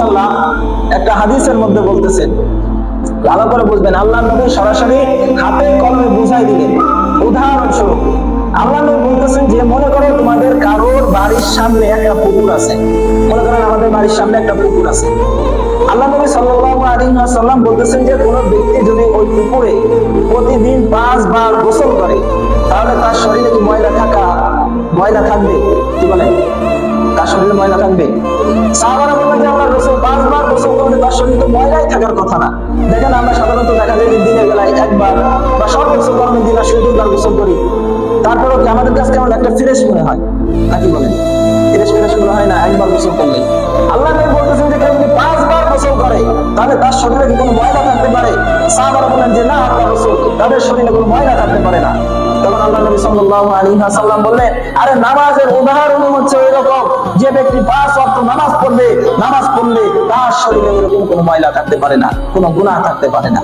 সাল্লাম একটা হাদিসের মধ্যে বলতেছেন, ভালো করে বুঝবেন, আল্লাহ নবী সরাসরি হাতে কলমে বুঝাই দিলেন। উদাহরণস্বরূপ আল্লাহ নবী বলতেছেন যে মনে করো তোমাদের কারোর বাড়ির সামনে একটা পুকুর আছে, মনে করেন আমাদের বাড়ির সামনে একটা পুকুর আছে। আল্লাহ নবী সাল্লাল্লাহু আলাইহি ওয়াসাল্লাম বলতেছেন যে কোন ব্যক্তি যদি ওই পুকুরে প্রতিদিন 5 বার গোসল করে তাহলে তার শরীরে কি ময়লা থাকবে? কি বলেন, তার শরীরে ময়লা থাকবে? সাহাবারা বললেন যে আল্লাহর রাসূল 5 বার গোসল করলে তার শরীরে ময়লাই থাকার কথা না। দেখেন আমরা সাধারণত দেখা যায় যে দিনের বেলায় একবার বা সর্বোচ্চ গরমের দিনে 2 বার গোসল করি, তারপরেও কি আমাদের কাছে কেমন একটা ফ্রেশ মনে হয় নাকি বলেন? ফ্রেশ মনে হয় না একবার গোসল করলে? আল্লাহ নবী বলতেছেন যে কেউ যদি 5 বার গোসল করে তাহলে তার শরীরে কি কোনো ময়লা থাকতে পারে? সাহাবারা বললেন যে না আল্লাহর রাসূল, তাদের শরীরে কোনো ময়লা থাকতে পারে না। তখন আল্লাহ নবী সাল্লাল্লাহু আলাইহি ওয়াসাল্লাম বললেন, আরে নামাজের উদাহরণ হচ্ছে এরকম যে ব্যক্তি 5 ওয়াক্ত নামাজ পড়লে তার শরীরে এরকম কোনো ময়লা থাকতে পারে না, কোনো গুনাহ থাকতে পারে না।